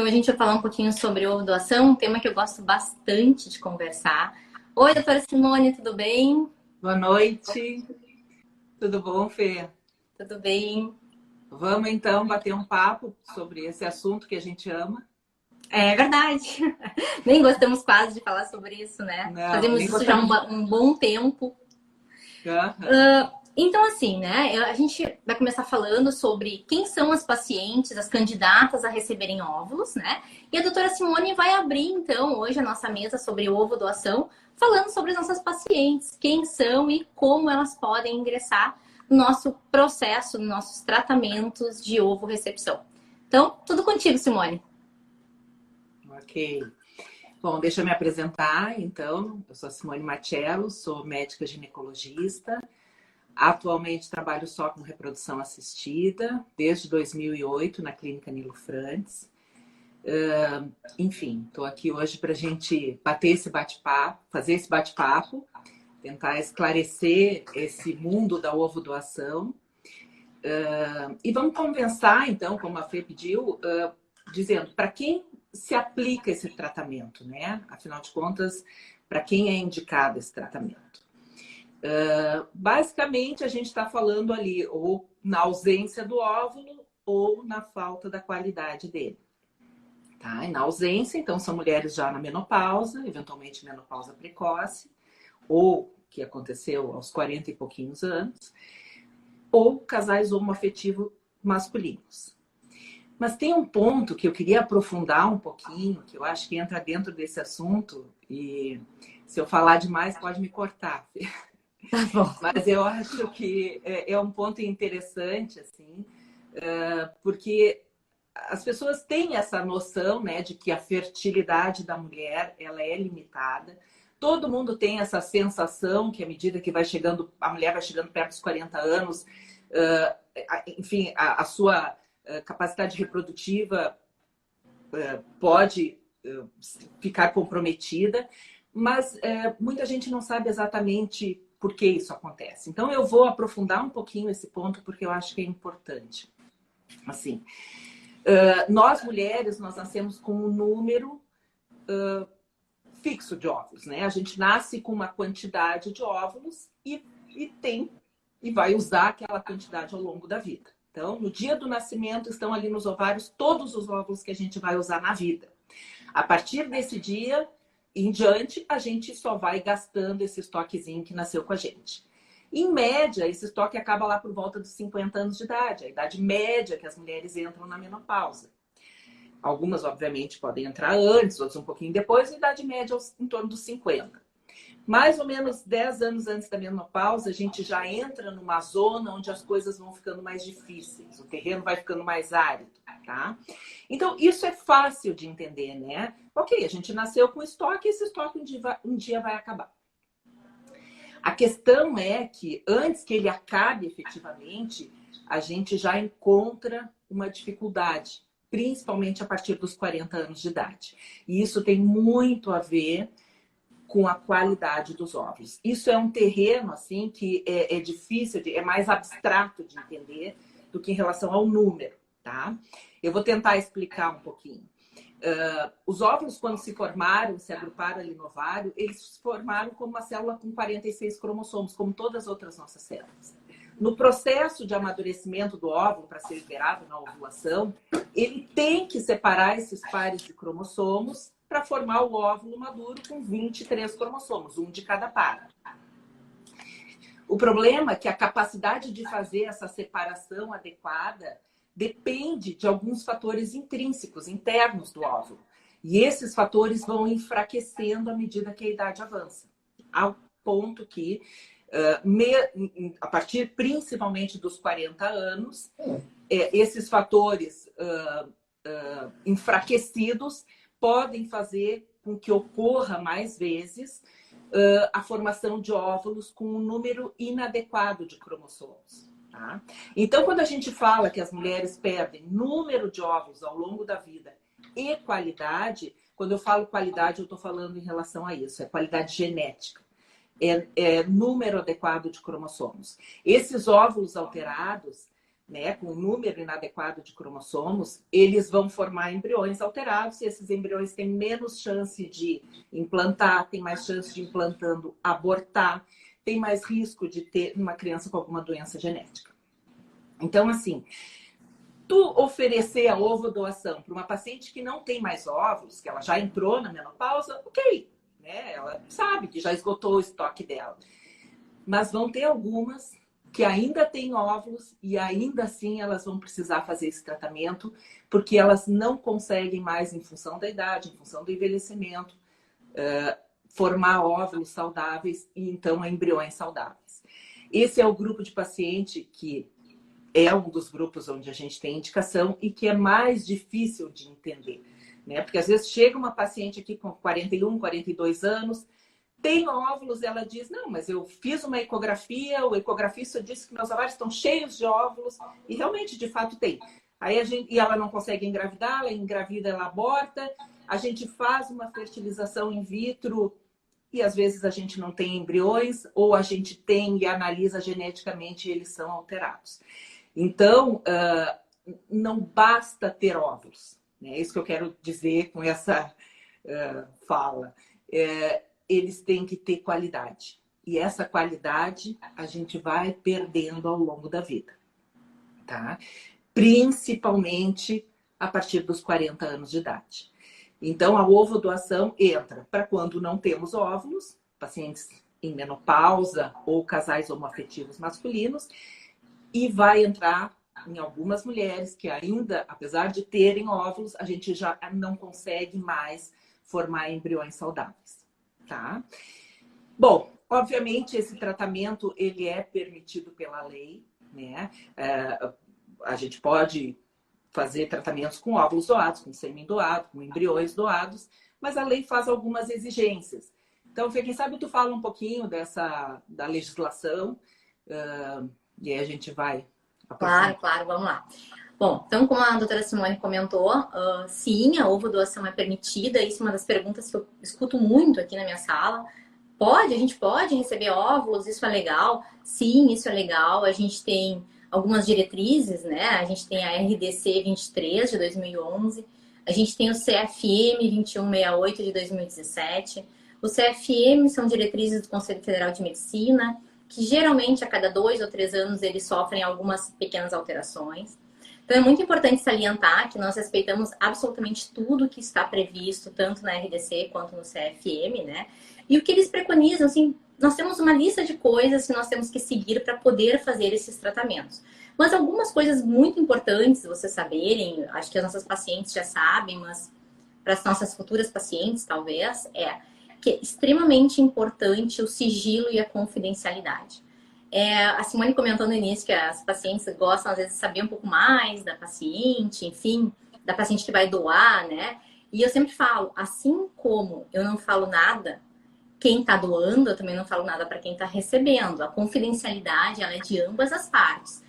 Então a gente vai falar um pouquinho sobre ovo doação, um tema que eu gosto bastante de conversar. Oi, doutora Simone, tudo bem? Boa noite, tudo bom, Fê? Tudo bem. Vamos então bater um papo sobre esse assunto que a gente ama? É verdade. Nem gostamos quase de falar sobre isso, né? Não, Fazemos nem isso já há gostamos de. um bom tempo. Aham. Então, assim, né? A gente vai começar falando sobre quem são as pacientes, as candidatas a receberem óvulos, né? E a doutora Simone vai abrir, então, hoje a nossa mesa sobre ovo doação, falando sobre as nossas pacientes, quem são e como elas podem ingressar no nosso processo, nos nossos tratamentos de ovo recepção. Então, tudo contigo, Simone. Ok. Bom, deixa eu me apresentar, então. Eu sou a Simone Machello, sou médica ginecologista. Atualmente trabalho só com reprodução assistida, desde 2008 na Clínica Nilo Frantz. Enfim, estou aqui hoje para a gente bater esse bate-papo, fazer esse bate-papo, tentar esclarecer esse mundo da ovo doação. E vamos conversar, então, como a Fê pediu, dizendo para quem se aplica esse tratamento, né? Afinal de contas, para quem é indicado esse tratamento. Basicamente, a gente está falando ali ou na ausência do óvulo ou na falta da qualidade dele. Tá? E na ausência, então, são mulheres já na menopausa, eventualmente menopausa precoce, ou que aconteceu aos 40 e pouquinhos anos, ou casais homoafetivos masculinos. Mas tem um ponto que eu queria aprofundar um pouquinho, que eu acho que entra dentro desse assunto, e se eu falar demais pode me cortar. Tá bom. Mas eu acho que é um ponto interessante, assim, porque as pessoas têm essa noção, né, de que a fertilidade da mulher ela é limitada. Todo mundo tem essa sensação que à medida que vai chegando, a mulher vai chegando perto dos 40 anos, enfim, a sua capacidade reprodutiva pode ficar comprometida, mas muita gente não sabe exatamente por que isso acontece. Então eu vou aprofundar um pouquinho esse ponto porque eu acho que é importante. Assim, nós mulheres, nós nascemos com um número fixo de óvulos, né? A gente nasce com uma quantidade de óvulos e vai usar aquela quantidade ao longo da vida. Então, no dia do nascimento, estão ali nos ovários todos os óvulos que a gente vai usar na vida. A partir desse dia em diante, a gente só vai gastando esse estoquezinho que nasceu com a gente. Em média, esse estoque acaba lá por volta dos 50 anos de idade, a idade média que as mulheres entram na menopausa. Algumas, obviamente, podem entrar antes, outras um pouquinho depois, a idade média em torno dos 50. Mais ou menos 10 anos antes da menopausa, a gente já entra numa zona onde as coisas vão ficando mais difíceis, o terreno vai ficando mais árido, tá? Então, isso é fácil de entender, né? Ok, a gente nasceu com estoque e esse estoque um dia vai acabar. A questão é que antes que ele acabe efetivamente, a gente já encontra uma dificuldade, principalmente a partir dos 40 anos de idade. E isso tem muito a ver com a qualidade dos óvulos. Isso é um terreno assim que é difícil, é mais abstrato de entender do que em relação ao número, tá? Eu vou tentar explicar um pouquinho. Os óvulos, quando se formaram, se agruparam ali no ovário, eles se formaram como uma célula com 46 cromossomos, como todas as outras nossas células. No processo de amadurecimento do óvulo, para ser liberado na ovulação, ele tem que separar esses pares de cromossomos para formar o óvulo maduro com 23 cromossomos, um de cada par. O problema é que a capacidade de fazer essa separação adequada depende de alguns fatores intrínsecos, internos do óvulo. E esses fatores vão enfraquecendo à medida que a idade avança. Ao ponto que, a partir principalmente dos 40 anos, esses fatores enfraquecidos podem fazer com que ocorra mais vezes a formação de óvulos com um número inadequado de cromossomos. Tá? Então, quando a gente fala que as mulheres perdem número de óvulos ao longo da vida e qualidade, quando eu falo qualidade, eu estou falando em relação a isso, é qualidade genética. É número adequado de cromossomos. Esses óvulos alterados né, com um número inadequado de cromossomos, eles vão formar embriões alterados e esses embriões têm menos chance de implantar, tem mais chance de implantando abortar, tem mais risco de ter uma criança com alguma doença genética. Então, assim, tu oferecer a ovo-doação para uma paciente que não tem mais óvulos, que ela já entrou na menopausa, ok, né? Ela sabe que já esgotou o estoque dela. Mas vão ter algumas que ainda têm óvulos e ainda assim elas vão precisar fazer esse tratamento porque elas não conseguem mais, em função da idade, em função do envelhecimento, formar óvulos saudáveis e então embriões saudáveis. Esse é o grupo de paciente que é um dos grupos onde a gente tem indicação e que é mais difícil de entender, né? Porque às vezes chega uma paciente aqui com 41, 42 anos, tem óvulos, ela diz, não, mas eu fiz uma ecografia, o ecografista disse que meus ovários estão cheios de óvulos, e realmente, de fato, tem. Aí e ela não consegue engravidar, ela engravida, ela aborta, a gente faz uma fertilização in vitro e às vezes a gente não tem embriões, ou a gente tem e analisa geneticamente e eles são alterados. Então, não basta ter óvulos, né? É isso que eu quero dizer com essa fala. Eles têm que ter qualidade. E essa qualidade a gente vai perdendo ao longo da vida, tá? Principalmente a partir dos 40 anos de idade. Então, a ovo-doação entra para quando não temos óvulos, pacientes em menopausa ou casais homoafetivos masculinos, e vai entrar em algumas mulheres que ainda, apesar de terem óvulos, a gente já não consegue mais formar embriões saudáveis. Tá? Bom, obviamente esse tratamento ele é permitido pela lei, né? A gente pode fazer tratamentos com óvulos doados, com sêmen doado, com embriões doados, mas a lei faz algumas exigências. Então, Fê, quem sabe tu fala um pouquinho da legislação e aí a gente vai aprofundar. Claro, vamos lá. Bom, então, como a doutora Simone comentou, sim, a ovo-doação é permitida. Isso é uma das perguntas que eu escuto muito aqui na minha sala. A gente pode receber óvulos, isso é legal? Sim, isso é legal. A gente tem algumas diretrizes, né? A gente tem a RDC 23 de 2011, a gente tem o CFM 2168 de 2017. O CFM são diretrizes do Conselho Federal de Medicina, que geralmente a cada 2 ou 3 anos eles sofrem algumas pequenas alterações. Então, é muito importante salientar que nós respeitamos absolutamente tudo que está previsto, tanto na RDC quanto no CFM, né? E o que eles preconizam, assim, nós temos uma lista de coisas que nós temos que seguir para poder fazer esses tratamentos. Mas algumas coisas muito importantes vocês saberem, acho que as nossas pacientes já sabem, mas para as nossas futuras pacientes, talvez, que é extremamente importante o sigilo e a confidencialidade. A Simone comentou no início que as pacientes gostam, às vezes, de saber um pouco mais da paciente, enfim, da paciente que vai doar, né? E eu sempre falo, assim como eu não falo nada, quem está doando, eu também não falo nada para quem está recebendo. A confidencialidade, ela é de ambas as partes.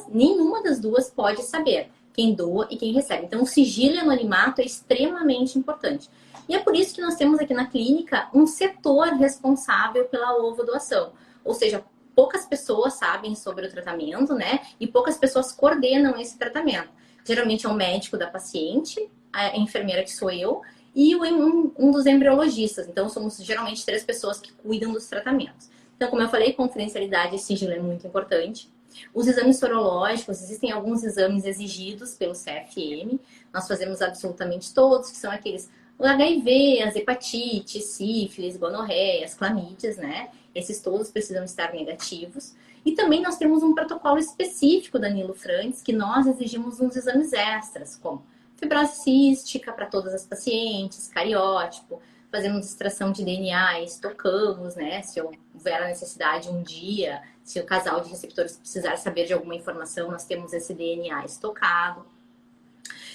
Nenhuma das duas pode saber, quem doa e quem recebe. Então, o sigilo e anonimato é extremamente importante. E é por isso que nós temos aqui na clínica um setor responsável pela ovo-doação. Ou seja, poucas pessoas sabem sobre o tratamento, né? E poucas pessoas coordenam esse tratamento. Geralmente é o médico da paciente, a enfermeira que sou eu, e um dos embriologistas. Então, somos geralmente 3 pessoas que cuidam dos tratamentos. Então, como eu falei, confidencialidade e sigilo é muito importante. Os exames sorológicos, existem alguns exames exigidos pelo CFM. Nós fazemos absolutamente todos, que são aqueles... O HIV, as hepatites, sífilis, gonorreias, clamídias, né? Esses todos precisam estar negativos. E também nós temos um protocolo específico da Nilo Frantz, que nós exigimos uns exames extras, como fibrose cística para todas as pacientes, cariótipo, fazemos extração de DNA, estocamos, né? Se houver a necessidade um dia, se o casal de receptores precisar saber de alguma informação, nós temos esse DNA estocado.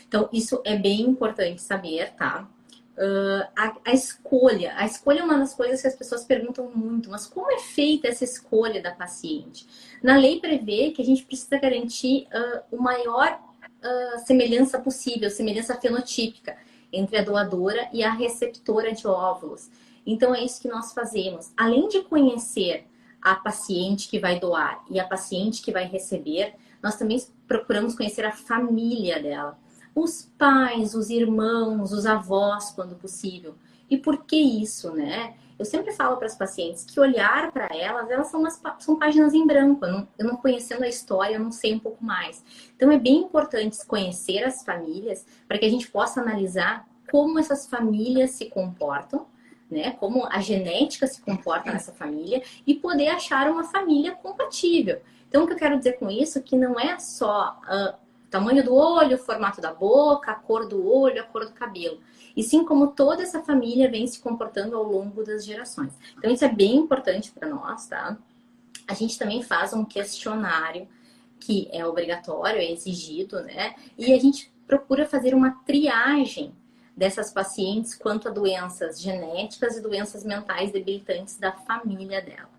Então, isso é bem importante saber, tá? A escolha é uma das coisas que as pessoas perguntam muito, mas como é feita essa escolha da paciente? Na lei prevê que a gente precisa garantir o maior semelhança possível, semelhança fenotípica entre a doadora e a receptora de óvulos. Então é isso que nós fazemos. Além de conhecer a paciente que vai doar e a paciente que vai receber, nós também procuramos conhecer a família dela. Os pais, os irmãos, os avós, quando possível. E por que isso, né? Eu sempre falo para as pacientes que olhar para elas são páginas em branco. Eu não conhecendo a história, eu não sei um pouco mais. Então é bem importante conhecer as famílias para que a gente possa analisar como essas famílias se comportam, né? Como a genética se comporta nessa família e poder achar uma família compatível. Então o que eu quero dizer com isso é que não é só o tamanho do olho, o formato da boca, a cor do olho, a cor do cabelo. E sim como toda essa família vem se comportando ao longo das gerações. Então isso é bem importante para nós, tá? A gente também faz um questionário que é obrigatório, é exigido, né? E a gente procura fazer uma triagem dessas pacientes quanto a doenças genéticas e doenças mentais debilitantes da família dela.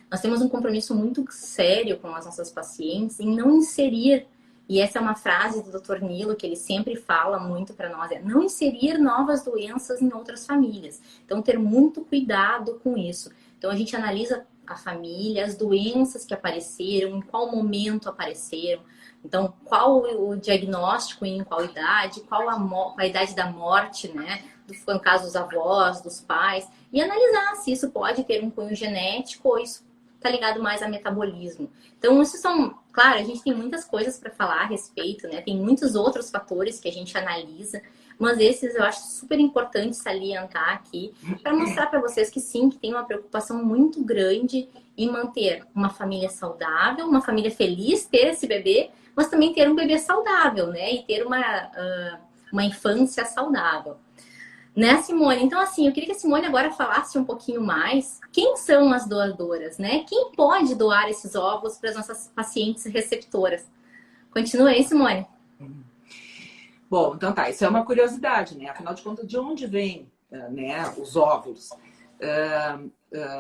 Nós temos um compromisso muito sério com as nossas pacientes em não inserir, e essa é uma frase do Dr. Nilo que ele sempre fala muito para nós, é não inserir novas doenças em outras famílias. Então, ter muito cuidado com isso. Então, a gente analisa a família, as doenças que apareceram, em qual momento apareceram. Então, qual o diagnóstico e em qual idade, qual a idade da morte, né? No caso dos avós, dos pais. E analisar se isso pode ter um cunho genético ou isso está ligado mais a metabolismo. Então, isso são... Claro, a gente tem muitas coisas para falar a respeito, né? Tem muitos outros fatores que a gente analisa, mas esses eu acho super importante salientar aqui para mostrar para vocês que sim, que tem uma preocupação muito grande em manter uma família saudável, uma família feliz, ter esse bebê, mas também ter um bebê saudável, né? E ter uma infância saudável. Né, Simone? Então, assim, eu queria que a Simone agora falasse um pouquinho mais. Quem são as doadoras, né? Quem pode doar esses óvulos para as nossas pacientes receptoras? Continua aí, Simone. Bom, então tá, isso é uma curiosidade, né? Afinal de contas, de onde vêm, né, os óvulos?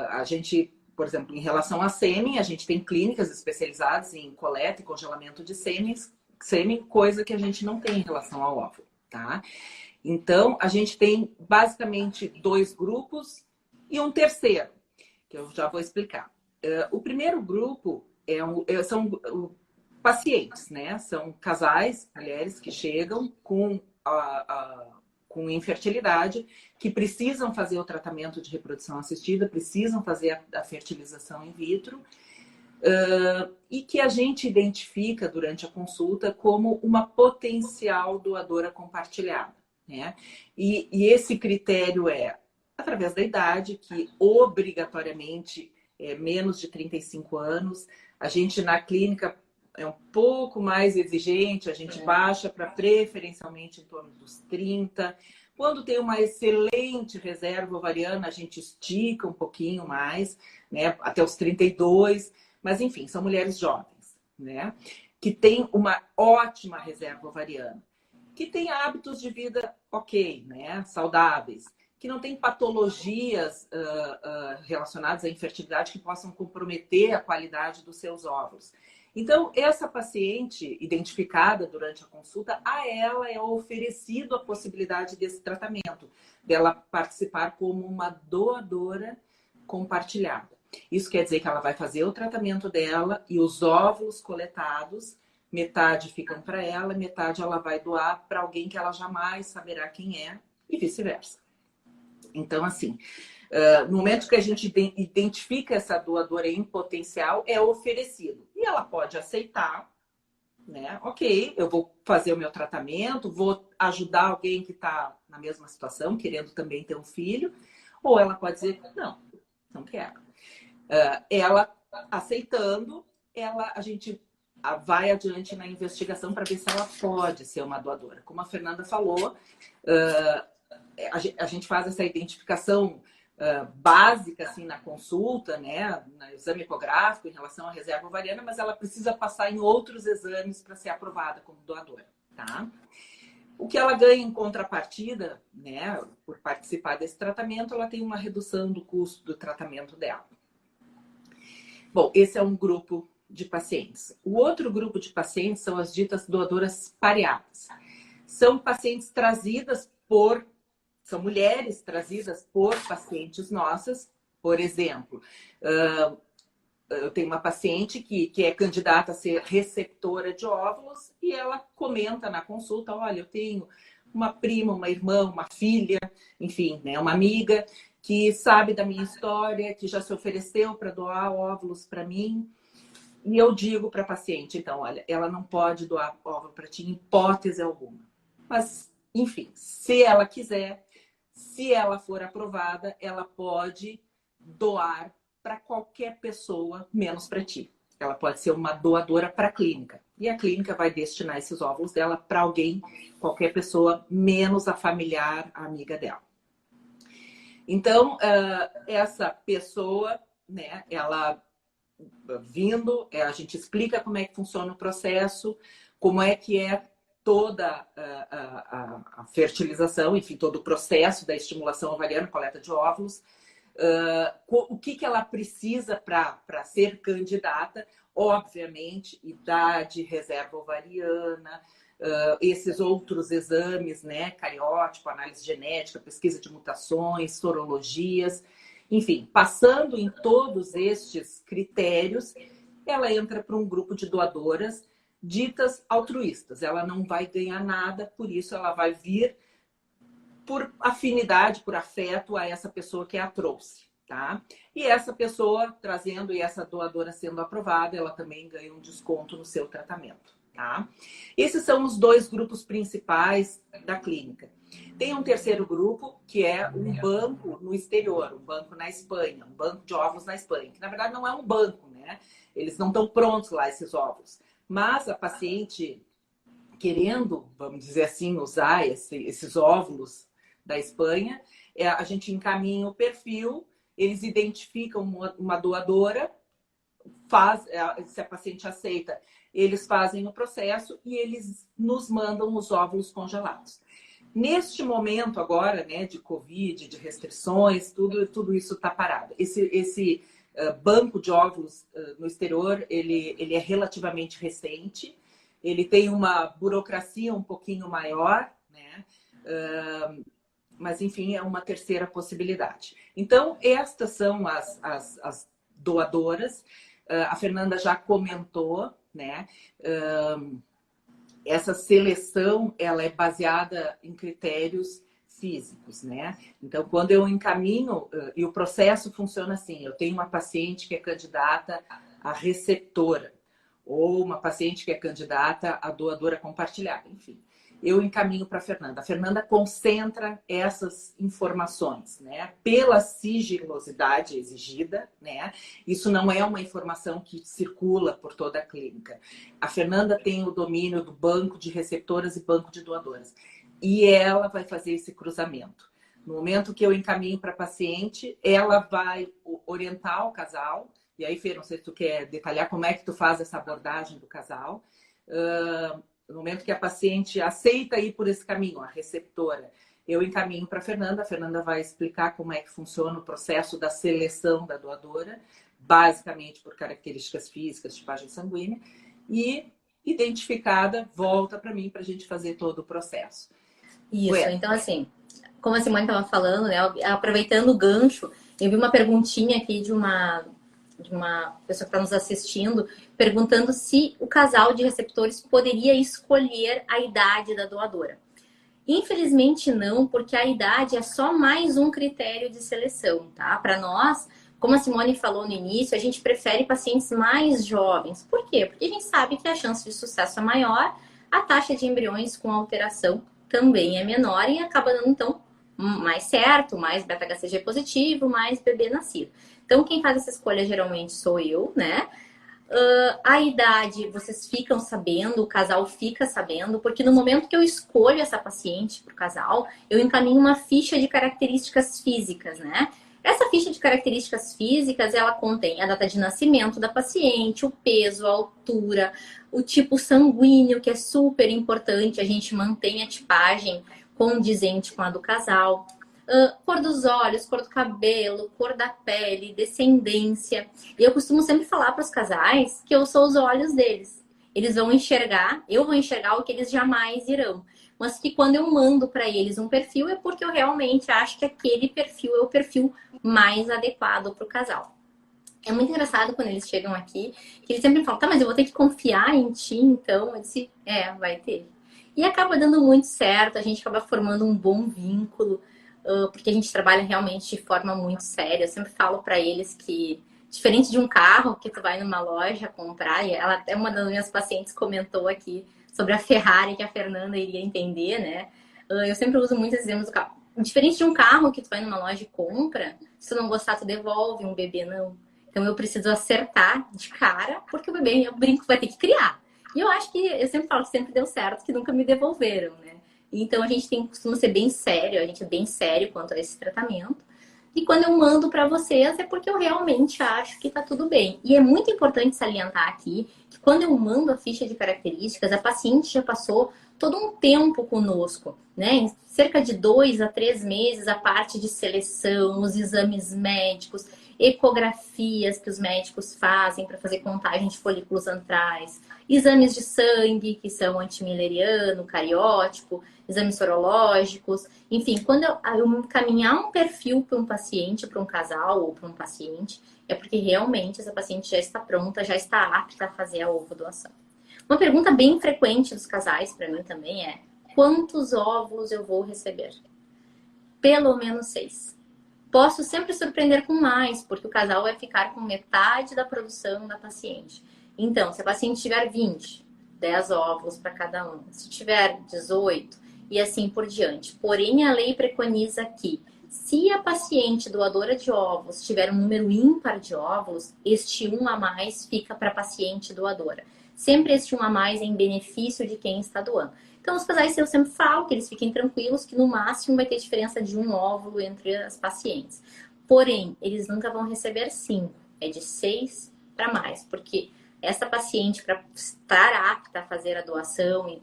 A gente, por exemplo, em relação a sêmen, a gente tem clínicas especializadas em coleta e congelamento de sêmen, coisa que a gente não tem em relação ao óvulo, tá? Então, a gente tem basicamente 2 grupos e um terceiro, que eu já vou explicar. O primeiro grupo são pacientes, né? São casais, mulheres que chegam com infertilidade, que precisam fazer o tratamento de reprodução assistida, precisam fazer a fertilização in vitro, e que a gente identifica durante a consulta como uma potencial doadora compartilhada. Né? E esse critério é através da idade, que obrigatoriamente é menos de 35 anos. A gente na clínica é um pouco mais exigente, a gente baixa para preferencialmente em torno dos 30. Quando tem uma excelente reserva ovariana, a gente estica um pouquinho mais, né? Até os 32. Mas enfim, são mulheres jovens, né? Que têm uma ótima reserva ovariana, que tem hábitos de vida ok, né? Saudáveis, que não tem patologias relacionadas à infertilidade que possam comprometer a qualidade dos seus óvulos. Então, essa paciente identificada durante a consulta, a ela é oferecido a possibilidade desse tratamento, dela participar como uma doadora compartilhada. Isso quer dizer que ela vai fazer o tratamento dela e os óvulos coletados, metade ficam para ela, metade ela vai doar para alguém que ela jamais saberá quem é e vice-versa. Então, assim, no momento que a gente identifica essa doadora em potencial, é oferecido. E ela pode aceitar, né? Ok, eu vou fazer o meu tratamento, vou ajudar alguém que está na mesma situação, querendo também ter um filho. Ou ela pode dizer, não quero. Ela aceitando, a gente vai adiante na investigação para ver se ela pode ser uma doadora. Como a Fernanda falou, a gente faz essa identificação básica assim, na consulta, né, no exame ecográfico em relação à reserva ovariana, mas ela precisa passar em outros exames para ser aprovada como doadora. Tá? O que ela ganha em contrapartida, né, por participar desse tratamento, ela tem uma redução do custo do tratamento dela. Bom, esse é um grupo de pacientes. O outro grupo de pacientes são as ditas doadoras pareadas. São pacientes trazidas são mulheres trazidas por pacientes nossas, por exemplo, eu tenho uma paciente que é candidata a ser receptora de óvulos e ela comenta na consulta, olha, eu tenho uma prima, uma irmã, uma filha, enfim, né, uma amiga que sabe da minha história, que já se ofereceu para doar óvulos para mim. E eu digo para a paciente, então, olha, ela não pode doar óvulo para ti em hipótese alguma. Mas, enfim, se ela quiser, se ela for aprovada, ela pode doar para qualquer pessoa, menos para ti. Ela pode ser uma doadora para a clínica. E a clínica vai destinar esses óvulos dela para alguém, qualquer pessoa, menos a familiar, a amiga dela. Então, essa pessoa, né, ela vindo, a gente explica como é que funciona o processo, como é que é toda a fertilização, enfim, todo o processo da estimulação ovariana, coleta de óvulos, o que ela precisa para ser candidata, obviamente, idade, reserva ovariana, esses outros exames, né, cariótipo, análise genética, pesquisa de mutações, sorologias, enfim, passando em todos estes critérios, ela entra para um grupo de doadoras ditas altruístas. Ela não vai ganhar nada, por isso ela vai vir por afinidade, por afeto a essa pessoa que a trouxe, tá? E essa pessoa trazendo e essa doadora sendo aprovada, ela também ganha um desconto no seu tratamento, tá? Esses são os dois grupos principais da clínica. Tem um terceiro grupo, que é um banco no exterior, um banco na Espanha, um banco de óvulos na Espanha, que na verdade não é um banco, né? Eles não estão prontos lá, esses óvulos. Mas a paciente querendo, vamos dizer assim, usar esses óvulos da Espanha, a gente encaminha o perfil, eles identificam uma doadora, se a paciente aceita, eles fazem o processo e eles nos mandam os óvulos congelados. Neste momento agora, né, de Covid, de restrições, tudo isso está parado. Esse banco de óvulos no exterior, ele é relativamente recente, ele tem uma burocracia um pouquinho maior, né? Mas, enfim, é uma terceira possibilidade. Então, estas são as doadoras. A Fernanda já comentou, né? Essa seleção, ela é baseada em critérios físicos, né? Então, quando eu encaminho, e o processo funciona assim, eu tenho uma paciente que é candidata a receptora, ou uma paciente que é candidata a doadora compartilhada, enfim. Eu encaminho para a Fernanda. A Fernanda concentra essas informações, né? Pela sigilosidade exigida, né? Isso não é uma informação que circula por toda a clínica. A Fernanda tem o domínio do banco de receptoras e banco de doadoras. E ela vai fazer esse cruzamento. No momento que eu encaminho para a paciente, ela vai orientar o casal. E aí, Fê, não sei se tu quer detalhar como é que tu faz essa abordagem do casal. No momento que a paciente aceita ir por esse caminho, a receptora, eu encaminho para a Fernanda vai explicar como é que funciona o processo da seleção da doadora, basicamente por características físicas, tipagem sanguínea, e identificada, volta para mim para a gente fazer todo o processo. Isso, então assim, como a Simone estava falando, né, aproveitando o gancho, eu vi uma perguntinha aqui de uma pessoa que está nos assistindo, perguntando se o casal de receptores poderia escolher a idade da doadora. Infelizmente não, porque a idade é só mais um critério de seleção, tá? Para nós, como a Simone falou no início, a gente prefere pacientes mais jovens. Por quê? Porque a gente sabe que a chance de sucesso é maior, a taxa de embriões com alteração também é menor e acaba dando, então, mais certo, mais beta-HCG positivo, mais bebê nascido. Então, quem faz essa escolha geralmente sou eu, né? A idade, vocês ficam sabendo, o casal fica sabendo, porque no momento que eu escolho essa paciente para o casal, eu encaminho uma ficha de características físicas, né? Essa ficha de características físicas, ela contém a data de nascimento da paciente, o peso, a altura, o tipo sanguíneo, que é super importante, a gente mantém a tipagem condizente com a do casal. Cor dos olhos, cor do cabelo, cor da pele, descendência. E eu costumo sempre falar para os casais que eu sou os olhos deles. Eles vão enxergar, eu vou enxergar o que eles jamais irão. Mas que quando eu mando para eles um perfil é porque eu realmente acho que aquele perfil é o perfil mais adequado para o casal. É muito engraçado quando eles chegam aqui, que eles sempre falam, tá, mas eu vou ter que confiar em ti, então. Eu disse, vai ter. E acaba dando muito certo, a gente acaba formando um bom vínculo, porque a gente trabalha realmente de forma muito séria. Eu sempre falo para eles que, diferente de um carro que tu vai numa loja comprar, e ela até uma das minhas pacientes comentou aqui sobre a Ferrari, que a Fernanda iria entender, né? Eu sempre uso muitos exemplos do carro. Diferente de um carro que tu vai numa loja e compra, se tu não gostar, tu devolve, um bebê não. Então eu preciso acertar de cara, porque o bebê, eu brinco, vai ter que criar. E eu acho que, eu sempre falo que sempre deu certo, que nunca me devolveram, né? Então a gente costuma ser bem sério, a gente é bem sério quanto a esse tratamento. E quando eu mando para vocês é porque eu realmente acho que tá tudo bem. E é muito importante salientar aqui que quando eu mando a ficha de características, a paciente já passou todo um tempo conosco, né? Em cerca de 2 a 3 meses, a parte de seleção, os exames médicos, ecografias que os médicos fazem para fazer contagem de folículos antrais, exames de sangue, que são antimileriano, cariótipo, exames sorológicos. Enfim, quando eu encaminhar um perfil para um paciente, para um casal ou para um paciente, é porque realmente essa paciente já está pronta, já está apta a fazer a ovodoação. Uma pergunta bem frequente dos casais para mim também é: quantos óvulos eu vou receber? Pelo menos 6. Posso sempre surpreender com mais, porque o casal vai ficar com metade da produção da paciente. Então, se a paciente tiver 20, 10 óvulos para cada um. Se tiver 18, e assim por diante. Porém, a lei preconiza que, se a paciente doadora de óvulos tiver um número ímpar de óvulos, este 1 a mais fica para a paciente doadora. Sempre este 1 a mais é em benefício de quem está doando. Então, os casais, eu sempre falo que eles fiquem tranquilos, que no máximo vai ter diferença de um óvulo entre as pacientes. Porém, eles nunca vão receber 5, é de 6 para mais, porque essa paciente, para estar apta a fazer a doação e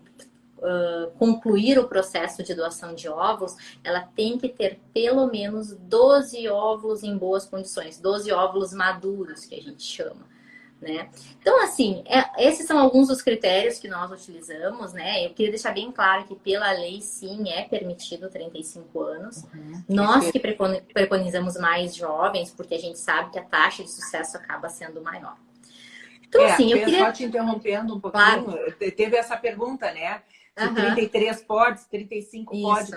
concluir o processo de doação de óvulos, ela tem que ter pelo menos 12 óvulos em boas condições, 12 óvulos maduros, que a gente chama. Né? Então, assim, esses são alguns dos critérios que nós utilizamos, né? Eu queria deixar bem claro que pela lei, sim, é permitido 35 anos. Nós que preconizamos mais jovens, porque a gente sabe que a taxa de sucesso acaba sendo maior. Então, assim, eu queria... Só te interrompendo um pouquinho, claro. Teve essa pergunta, né? Se 33 pode, se 35 pode.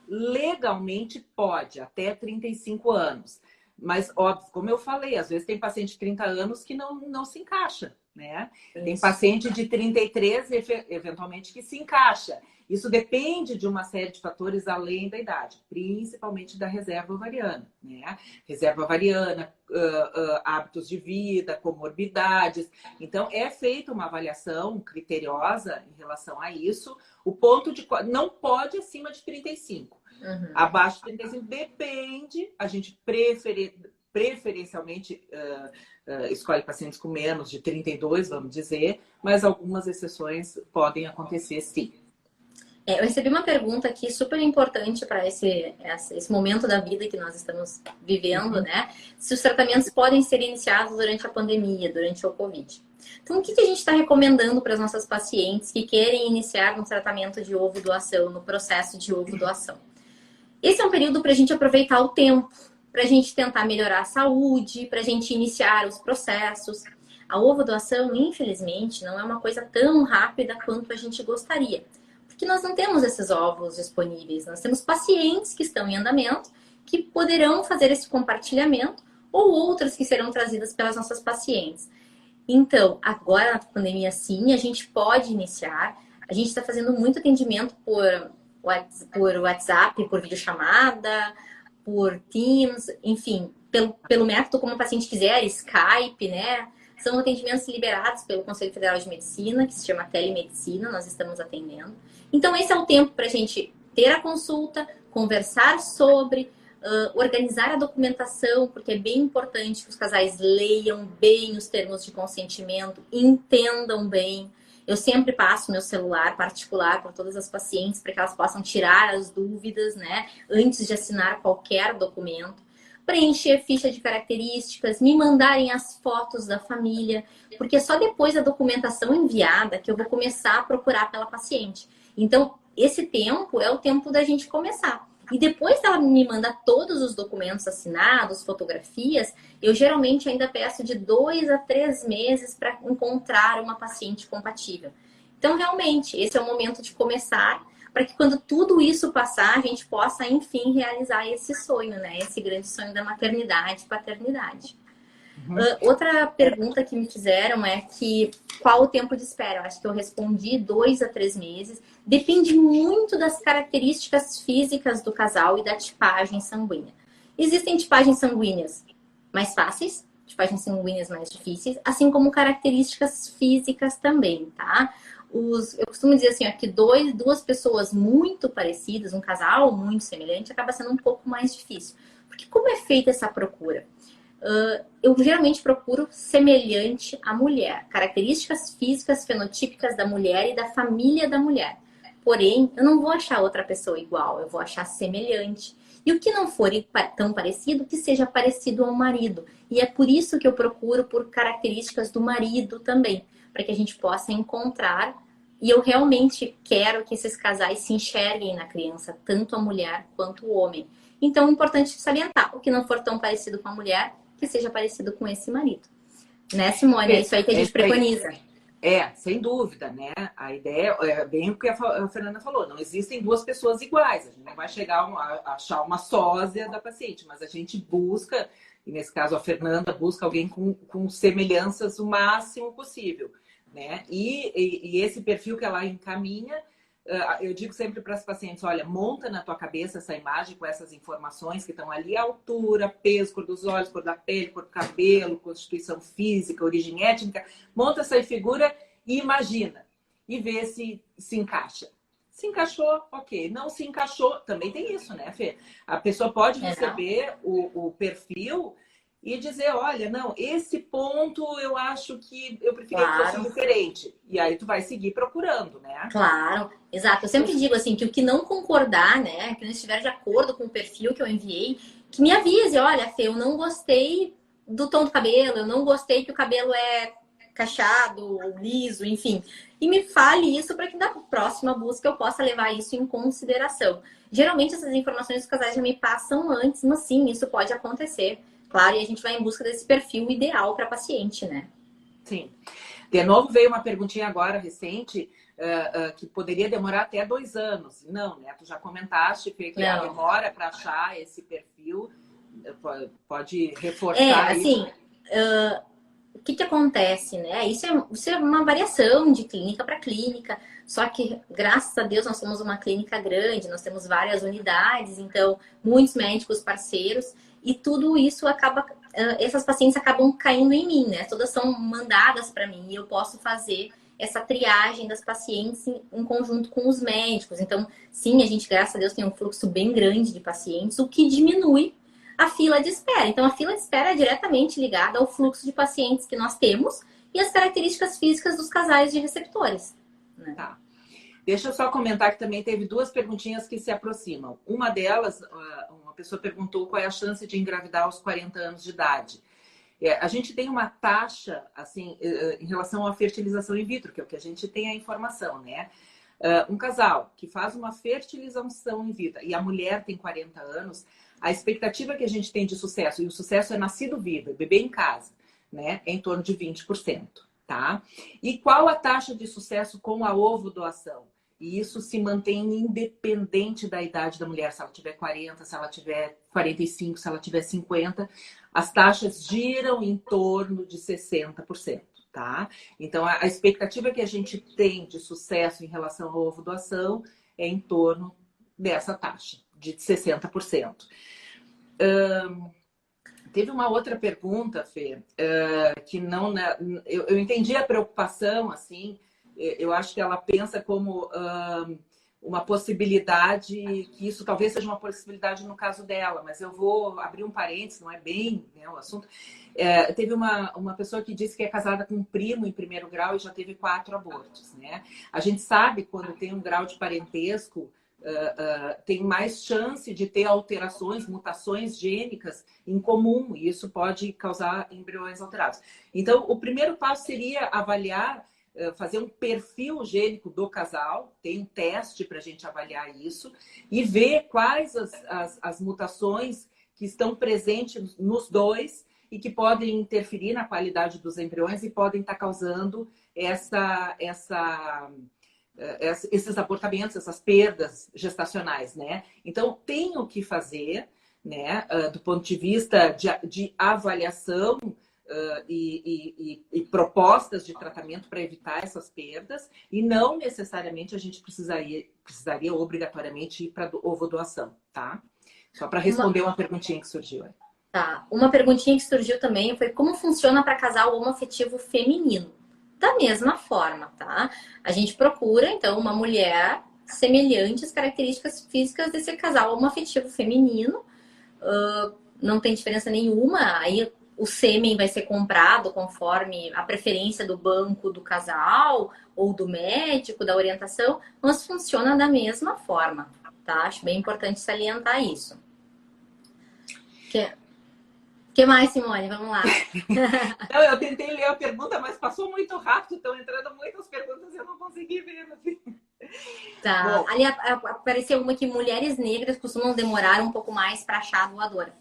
Legalmente pode, até 35 anos. Mas, óbvio, como eu falei, às vezes tem paciente de 30 anos que não se encaixa, né? Isso. Tem paciente de 33, eventualmente, que se encaixa. Isso depende de uma série de fatores além da idade, principalmente da reserva ovariana, né? Reserva ovariana, hábitos de vida, comorbidades. Então, é feita uma avaliação criteriosa em relação a isso. O ponto de... Não pode acima de 35. Abaixo de 35 depende, a gente preferencialmente escolhe pacientes com menos de 32, vamos dizer, mas algumas exceções podem acontecer sim. Eu recebi uma pergunta aqui super importante para esse momento da vida que nós estamos vivendo, né? Se os tratamentos podem ser iniciados durante a pandemia, durante o Covid. Então, o que a gente está recomendando para as nossas pacientes que querem iniciar um tratamento de ovo-doação, no processo de ovo-doação? Esse é um período para a gente aproveitar o tempo, para a gente tentar melhorar a saúde, para a gente iniciar os processos. A ovodoação, infelizmente, não é uma coisa tão rápida quanto a gente gostaria, porque nós não temos esses óvulos disponíveis. Nós temos pacientes que estão em andamento, que poderão fazer esse compartilhamento, ou outras que serão trazidas pelas nossas pacientes. Então, agora na pandemia, sim, a gente pode iniciar. A gente está fazendo muito atendimento por WhatsApp, por videochamada, por Teams, enfim, pelo método como o paciente quiser, Skype, né? São atendimentos liberados pelo Conselho Federal de Medicina, que se chama telemedicina, nós estamos atendendo. Então, esse é o tempo para a gente ter a consulta, conversar sobre, organizar a documentação, porque é bem importante que os casais leiam bem os termos de consentimento, entendam bem. Eu sempre passo meu celular particular para todas as pacientes para que elas possam tirar as dúvidas, né? Antes de assinar qualquer documento. Preencher ficha de características, me mandarem as fotos da família, porque é só depois da documentação enviada que eu vou começar a procurar pela paciente. Então, esse tempo é o tempo da gente começar. E depois dela me mandar todos os documentos assinados, fotografias, eu geralmente ainda peço de 2 a 3 meses para encontrar uma paciente compatível. Então, realmente, esse é o momento de começar, para que quando tudo isso passar, a gente possa, enfim, realizar esse sonho, né? Esse grande sonho da maternidade e paternidade. Outra pergunta que me fizeram é que qual o tempo de espera? Eu acho que eu respondi 2 a 3 meses. Depende muito das características físicas do casal e da tipagem sanguínea. Existem tipagens sanguíneas mais fáceis, tipagens sanguíneas mais difíceis, assim como características físicas também, tá? Eu costumo dizer assim, ó, que duas pessoas muito parecidas, um casal muito semelhante, acaba sendo um pouco mais difícil. Porque como é feita essa procura? Eu geralmente procuro semelhante à mulher, características físicas fenotípicas da mulher e da família da mulher. Porém, eu não vou achar outra pessoa igual, eu vou achar semelhante. E o que não for tão parecido, que seja parecido ao marido. E é por isso que eu procuro por características do marido também, para que a gente possa encontrar. E eu realmente quero que esses casais se enxerguem na criança, tanto a mulher quanto o homem. Então, é importante salientar, o que não for tão parecido com a mulher, que seja parecido com esse marido. Né, Simone? É isso aí que a gente preconiza. Sem dúvida, né? A ideia é bem o que a Fernanda falou. Não existem duas pessoas iguais. A gente não vai chegar a achar uma sósia da paciente, mas a gente busca, e nesse caso a Fernanda busca alguém com semelhanças o máximo possível, né? E esse perfil que ela encaminha, eu digo sempre para as pacientes, olha, monta na tua cabeça essa imagem com essas informações que estão ali, altura, peso, cor dos olhos, cor da pele, cor do cabelo, constituição física, origem étnica, monta essa figura e imagina, e vê se encaixa. Se encaixou, ok. Não se encaixou, também tem isso, né, Fê? A pessoa pode receber o perfil e dizer, olha, não, esse ponto eu acho que eu preferia que fosse diferente. E aí tu vai seguir procurando, né? Claro, exato. Eu sempre digo assim, que o que não concordar, né, que não estiver de acordo com o perfil que eu enviei, que me avise, olha, Fê, eu não gostei do tom do cabelo, eu não gostei que o cabelo é cacheado, liso, enfim. E me fale isso para que na próxima busca eu possa levar isso em consideração. Geralmente essas informações os casais já me passam antes, mas sim, isso pode acontecer. Claro, e a gente vai em busca desse perfil ideal para paciente, né? Sim. De novo, veio uma perguntinha agora, recente, que poderia demorar até 2 anos. Não, né? Tu já comentaste, Fê, que a demora para achar esse perfil. Pode reforçar assim, o que acontece, né? Isso é uma variação de clínica para clínica. Só que, graças a Deus, nós somos uma clínica grande, nós temos várias unidades, então, muitos médicos parceiros. E tudo isso essas pacientes acabam caindo em mim, né? Todas são mandadas para mim e eu posso fazer essa triagem das pacientes em conjunto com os médicos. Então, sim, a gente, graças a Deus, tem um fluxo bem grande de pacientes, o que diminui a fila de espera. Então, a fila de espera é diretamente ligada ao fluxo de pacientes que nós temos e as características físicas dos casais de receptores. Né? Tá. Deixa eu só comentar que também teve 2 perguntinhas que se aproximam. Uma delas, uma pessoa perguntou qual é a chance de engravidar aos 40 anos de idade. A gente tem uma taxa, assim, em relação à fertilização in vitro, que é o que a gente tem a informação, né? Um casal que faz uma fertilização in vitro e a mulher tem 40 anos, a expectativa que a gente tem de sucesso, e o sucesso é nascido vivo, é bebê em casa, né? É em torno de 20%, tá? E qual a taxa de sucesso com a ovo doação? E isso se mantém independente da idade da mulher, se ela tiver 40, se ela tiver 45, se ela tiver 50, as taxas giram em torno de 60%, tá? Então, a expectativa que a gente tem de sucesso em relação à ovo doação é em torno dessa taxa, de 60%. Teve uma outra pergunta, Fê, que não... Eu entendi a preocupação, assim, eu acho que ela pensa como uma possibilidade, que isso talvez seja uma possibilidade no caso dela, mas eu vou abrir um parênteses, não é bem, né, o assunto. Teve uma pessoa que disse que é casada com um primo em primeiro grau e já teve 4 abortos, né? A gente sabe quando tem um grau de parentesco, tem mais chance de ter alterações, mutações gênicas em comum, e isso pode causar embriões alterados. Então, o primeiro passo seria avaliar fazer um perfil gênico do casal, tem um teste para a gente avaliar isso e ver quais as mutações que estão presentes nos dois e que podem interferir na qualidade dos embriões e podem estar causando esses abortamentos, essas perdas gestacionais, né? Então, tem o que fazer, né, do ponto de vista de avaliação e propostas de tratamento para evitar essas perdas, e não necessariamente a gente precisaria obrigatoriamente ir para ovodoação, tá? Só para responder uma perguntinha que surgiu aí. Tá. Uma perguntinha que surgiu também foi como funciona para casal homoafetivo feminino. Da mesma forma, tá? A gente procura, então, uma mulher semelhante às características físicas desse casal homoafetivo feminino. Não tem diferença nenhuma. Aí o sêmen vai ser comprado conforme a preferência do banco do casal ou do médico, da orientação, mas funciona da mesma forma, tá? Acho bem importante salientar isso. Que mais, Simone? Vamos lá. Não, eu tentei ler a pergunta, mas passou muito rápido. Estão entrando muitas perguntas e eu não consegui ver. Assim. Tá. Bom, ali apareceu uma que mulheres negras costumam demorar um pouco mais para achar a doadora.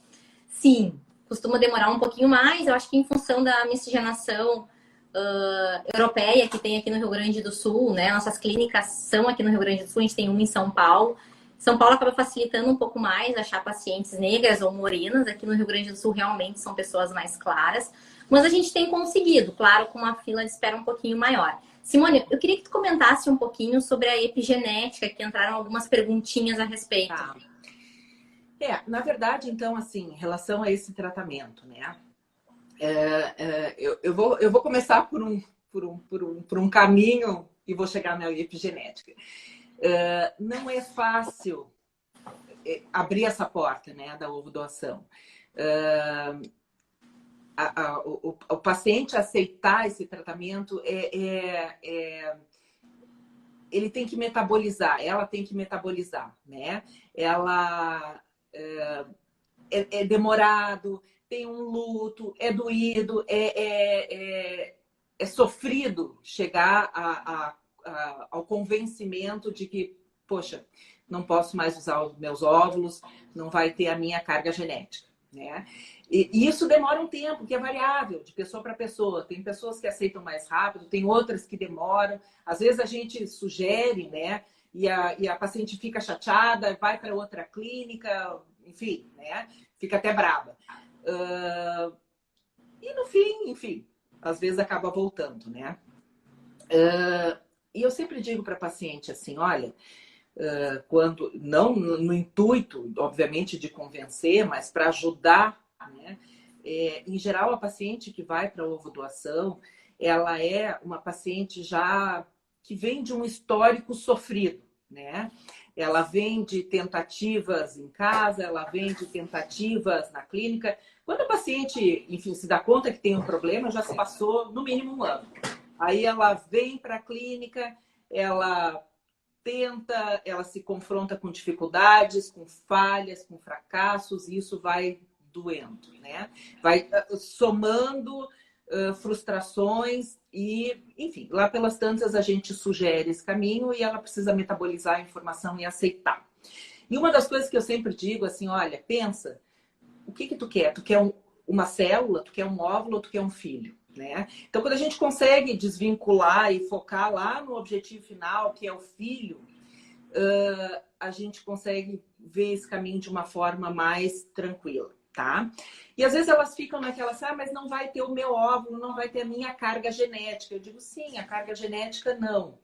Sim, costuma demorar um pouquinho mais. Eu acho que em função da miscigenação europeia que tem aqui no Rio Grande do Sul, né? Nossas clínicas são aqui no Rio Grande do Sul, a gente tem uma em São Paulo. São Paulo acaba facilitando um pouco mais achar pacientes negras ou morenas. Aqui no Rio Grande do Sul, realmente, são pessoas mais claras. Mas a gente tem conseguido, claro, com uma fila de espera um pouquinho maior. Simone, eu queria que tu comentasse um pouquinho sobre a epigenética, que entraram algumas perguntinhas a respeito. Tá. Na verdade, então, assim, em relação a esse tratamento, né? Eu vou começar por um caminho e vou chegar na epigenética. Não é fácil abrir essa porta, né, da ovodoação. O paciente aceitar esse tratamento ele tem que metabolizar, ela tem que metabolizar, né? Ela é demorado, tem um luto, é doído, é sofrido chegar ao convencimento de que, poxa, não posso mais usar os meus óvulos, não vai ter a minha carga genética, né? E isso demora um tempo, que é variável de pessoa para pessoa. Tem pessoas que aceitam mais rápido, tem outras que demoram. Às vezes a gente sugere, né? E a paciente fica chateada, vai para outra clínica, enfim, né? Fica até braba. E no fim, enfim, às vezes acaba voltando, né? E eu sempre digo para a paciente assim, olha, quando não no intuito, obviamente, de convencer, mas para ajudar, né? Em geral, a paciente que vai para a ovodoação, ela é uma paciente já que vem de um histórico sofrido, né? Ela vem de tentativas em casa, ela vem de tentativas na clínica. Quando a paciente, enfim, se dá conta que tem um problema, já se passou no mínimo um ano. Aí ela vem para a clínica, ela tenta, ela se confronta com dificuldades, com falhas, com fracassos, e isso vai doendo, né? Vai somando frustrações e, enfim, lá pelas tantas a gente sugere esse caminho e ela precisa metabolizar a informação e aceitar. E uma das coisas que eu sempre digo, assim, olha, pensa, o que tu quer? Tu quer uma célula? Tu quer um óvulo ou tu quer um filho? Né? Então, quando a gente consegue desvincular e focar lá no objetivo final, que é o filho, a gente consegue ver esse caminho de uma forma mais tranquila, tá? E às vezes elas ficam naquela, mas não vai ter o meu óvulo, não vai ter a minha carga genética. Eu digo, sim, a carga genética não,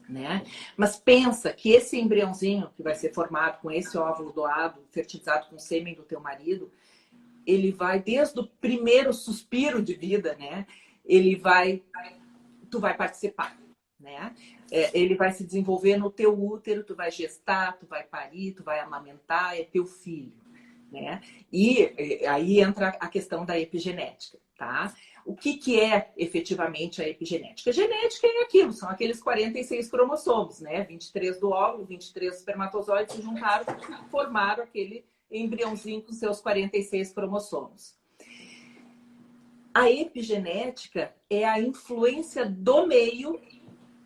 né? Mas pensa que esse embriãozinho que vai ser formado com esse óvulo doado, fertilizado com o sêmen do teu marido, ele vai, desde o primeiro suspiro de vida, né? Tu vai participar, né? Ele vai se desenvolver no teu útero, tu vai gestar, tu vai parir, tu vai amamentar, é teu filho, né? E aí entra a questão da epigenética, tá? O que é efetivamente a epigenética? A genética é aquilo, são aqueles 46 cromossomos, né? 23 do óvulo, 23 espermatozoides se juntaram, formaram aquele embriãozinho com seus 46 cromossomos. A epigenética é a influência do meio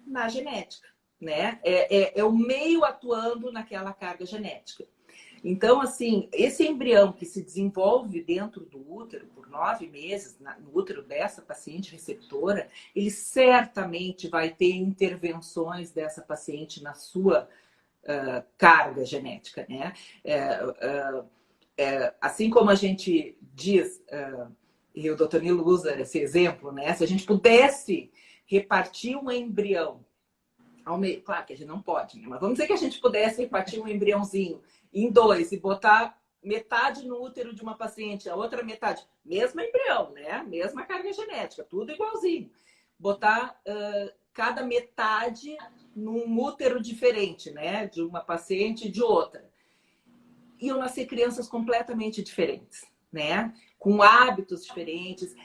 na genética, né? É o meio atuando naquela carga genética. Então, assim, esse embrião que se desenvolve dentro do útero por 9 meses, no útero dessa paciente receptora, ele certamente vai ter intervenções dessa paciente na sua carga genética, né? Assim como a gente diz, e o doutor Nilo usa esse exemplo, né? Se a gente pudesse repartir um embrião ao meio, claro que a gente não pode, né? Mas vamos dizer que a gente pudesse repartir um embriãozinho em 2 e botar metade no útero de uma paciente, a outra metade, mesmo embrião, né? Mesma carga genética, tudo igualzinho. Botar cada metade num útero diferente, né? De uma paciente e de outra. Iam nascer crianças completamente diferentes, né? Com hábitos diferentes.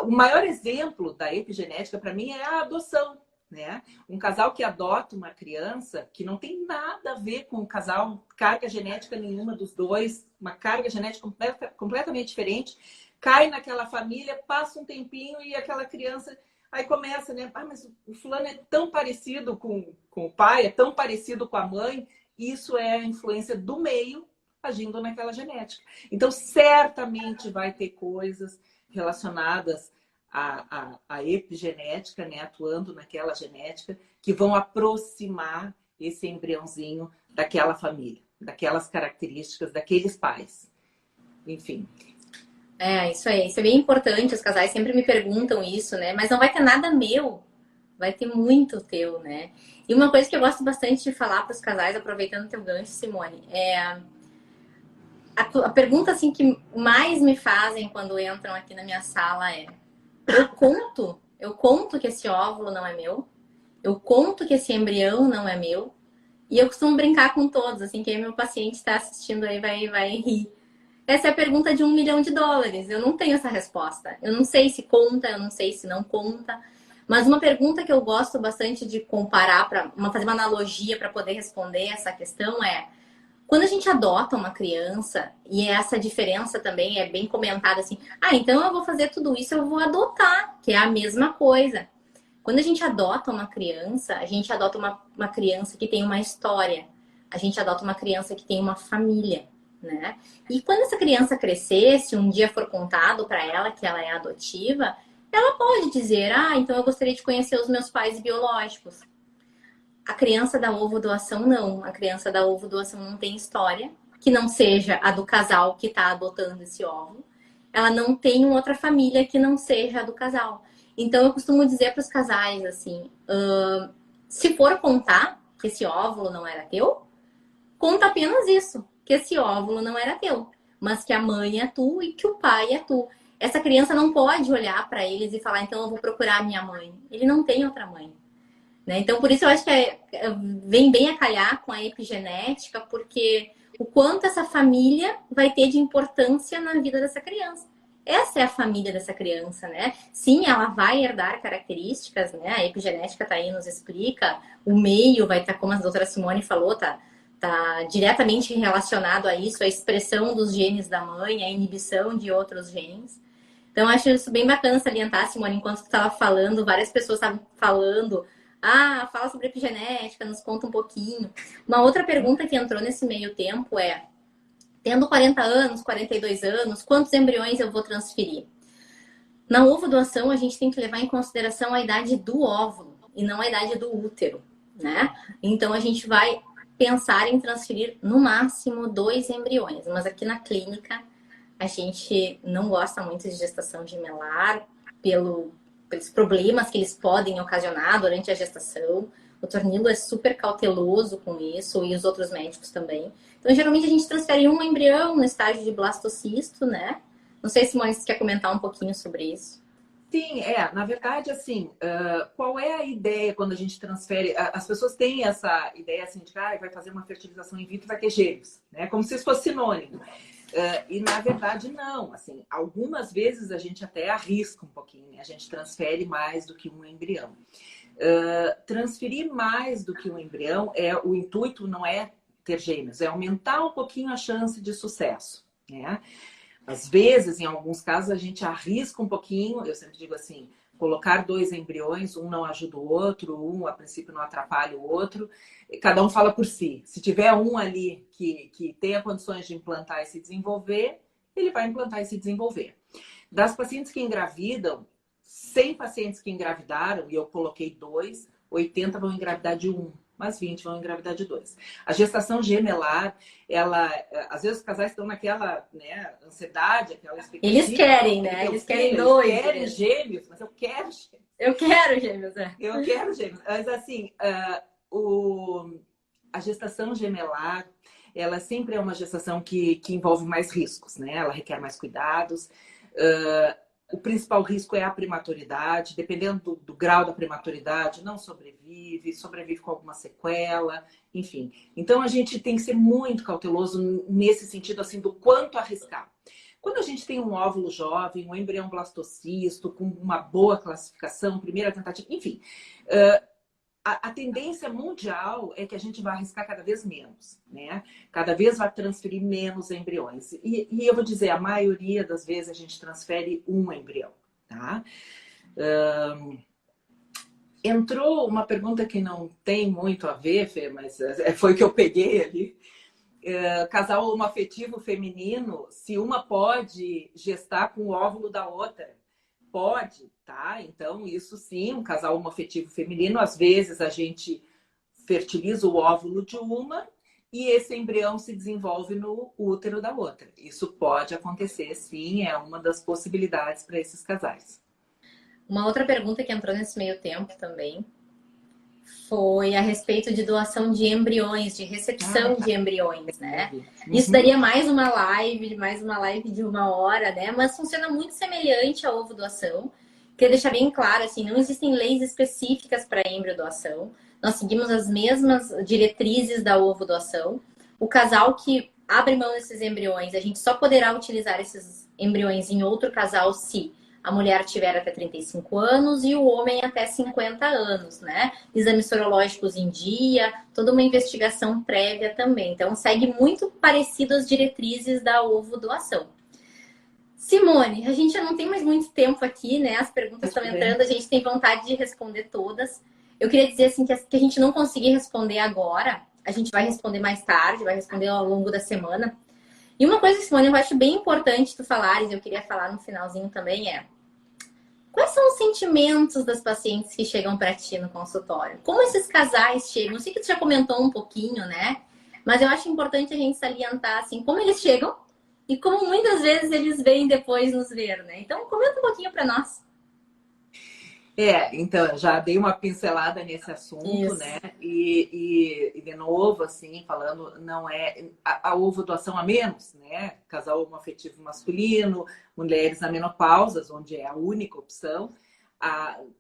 O maior exemplo da epigenética, para mim, é a adoção, né? Um casal que adota uma criança que não tem nada a ver com o casal, carga genética nenhuma dos dois, uma carga genética completamente diferente, cai naquela família, passa um tempinho e aquela criança aí começa, né? Ah, mas o fulano é tão parecido com o pai, é tão parecido com a mãe. Isso é a influência do meio agindo naquela genética. Então, certamente vai ter coisas relacionadas à epigenética, né, atuando naquela genética, que vão aproximar esse embriãozinho daquela família, daquelas características, daqueles pais. Enfim. Isso aí. Isso é bem importante. Os casais sempre me perguntam isso, né? Mas não vai ter nada meu. Vai ter muito teu, né? E uma coisa que eu gosto bastante de falar para os casais, aproveitando o teu gancho, Simone, a pergunta assim que mais me fazem quando entram aqui na minha sala é: eu conto que esse óvulo não é meu, eu conto que esse embrião não é meu, e eu costumo brincar com todos, assim, quem é meu paciente está assistindo aí vai rir. Essa é a pergunta de $1 milhão. Eu não tenho essa resposta. Eu não sei se conta, eu não sei se não conta. Mas uma pergunta que eu gosto bastante de comparar, fazer uma analogia para poder responder essa questão é: quando a gente adota uma criança, e essa diferença também é bem comentada assim, então eu vou fazer tudo isso, eu vou adotar, que é a mesma coisa. Quando a gente adota uma criança, a gente adota uma criança que tem uma história. A gente adota uma criança que tem uma família, né? E quando essa criança crescer, se um dia for contado para ela que ela é adotiva, ela pode dizer: então eu gostaria de conhecer os meus pais biológicos. A criança da ovodoação não. A criança da ovodoação não tem história, que não seja a do casal que está adotando esse óvulo. Ela não tem outra família que não seja a do casal. Então eu costumo dizer para os casais assim: se for contar que esse óvulo não era teu, conta apenas isso, que esse óvulo não era teu, mas que a mãe é tu e que o pai é tu. Essa criança não pode olhar para eles e falar: então eu vou procurar a minha mãe. Ele não tem outra mãe. Né? Então, por isso eu acho que vem bem a calhar com a epigenética, porque o quanto essa família vai ter de importância na vida dessa criança. Essa é a família dessa criança, né? Sim, ela vai herdar características, né? A epigenética tá aí, nos explica. O meio vai estar, como a doutora Simone falou, tá diretamente relacionado a isso, a expressão dos genes da mãe, a inibição de outros genes. Então, eu acho isso bem bacana salientar, Simone, enquanto tu estava falando, várias pessoas estavam falando: fala sobre epigenética, nos conta um pouquinho. Uma outra pergunta que entrou nesse meio tempo é: tendo 40 anos, 42 anos, quantos embriões eu vou transferir? Na ovodoação, a gente tem que levar em consideração a idade do óvulo e não a idade do útero, né? Então, a gente vai pensar em transferir no máximo 2 embriões. Mas aqui na clínica, a gente não gosta muito de gestação gemelar pelos problemas que eles podem ocasionar durante a gestação. O Dr. Nilo é super cauteloso com isso, e os outros médicos também. Então, geralmente, a gente transfere um embrião no estágio de blastocisto, né? Não sei se Simone quer comentar um pouquinho sobre isso. Sim, na verdade, assim, qual é a ideia quando a gente transfere? As pessoas têm essa ideia, assim, de que vai fazer uma fertilização in vitro e vai ter gêmeos, né? Como se isso fosse sinônimo. E, na verdade, não. Assim, algumas vezes a gente até arrisca um pouquinho, né? A gente transfere mais do que um embrião. Transferir mais do que um embrião, o intuito não é ter gêmeos, é aumentar um pouquinho a chance de sucesso, né? Às vezes, em alguns casos, a gente arrisca um pouquinho, eu sempre digo assim, colocar 2 embriões, um não ajuda o outro, um a princípio não atrapalha o outro, cada um fala por si. Se tiver um ali que tenha condições de implantar e se desenvolver, ele vai implantar e se desenvolver. Das pacientes que engravidam, 100 pacientes que engravidaram, e eu coloquei 2, 80 vão engravidar de 1, mas 20 vão engravidar de 2. A gestação gemelar, ela, às vezes os casais estão naquela, né, ansiedade, aquela expectativa. Eles querem, né? Eles querem 2. Eles querem gêmeos, mas eu quero gêmeos. Eu quero gêmeos, é. Eu quero gêmeos. Mas assim, a gestação gemelar, ela sempre é uma gestação que envolve mais riscos, né? Ela requer mais cuidados. O principal risco é a prematuridade. Dependendo do grau da prematuridade, não sobrevive com alguma sequela, enfim. Então, a gente tem que ser muito cauteloso nesse sentido, assim, do quanto arriscar. Quando a gente tem um óvulo jovem, um embrião blastocisto, com uma boa classificação, primeira tentativa, enfim, a tendência mundial é que a gente vai arriscar cada vez menos, né? Cada vez vai transferir menos embriões. E eu vou dizer, a maioria das vezes a gente transfere um embrião, tá? Entrou uma pergunta que não tem muito a ver, Fê, mas foi que eu peguei ali. Casal homoafetivo feminino, se uma pode gestar com o óvulo da outra. Pode, tá? Então, isso sim, um casal homoafetivo feminino, às vezes a gente fertiliza o óvulo de uma e esse embrião se desenvolve no útero da outra. Isso pode acontecer, sim, é uma das possibilidades para esses casais. Uma outra pergunta que entrou nesse meio tempo também foi a respeito de doação de embriões, de recepção de embriões, né? Isso daria mais uma live de 1 hora, né? Mas funciona muito semelhante à ovo doação. Queria deixar bem claro, assim, não existem leis específicas para embrião doação. Nós seguimos as mesmas diretrizes da ovo doação. O casal que abre mão desses embriões, a gente só poderá utilizar esses embriões em outro casal se a mulher tiver até 35 anos e o homem até 50 anos, né? Exames sorológicos em dia, toda uma investigação prévia também. Então, segue muito parecido às diretrizes da ovo doação. Simone, a gente já não tem mais muito tempo aqui, né? As perguntas estão entrando, a gente tem vontade de responder todas. Eu queria dizer, assim, que a gente não conseguir responder agora, a gente vai responder mais tarde, vai responder ao longo da semana. E uma coisa, Simone, eu acho bem importante tu falares, eu queria falar no finalzinho também, quais são os sentimentos das pacientes que chegam para ti no consultório? Como esses casais chegam? Eu sei que tu já comentou um pouquinho, né? Mas eu acho importante a gente salientar, assim, como eles chegam e como muitas vezes eles vêm depois nos ver, né? Então, comenta um pouquinho para nós. Então, já dei uma pincelada nesse assunto, isso, né? E de novo, assim, falando, não é a ovo doação a menos, né? Casal homoafetivo masculino, mulheres na menopausa, onde é a única opção.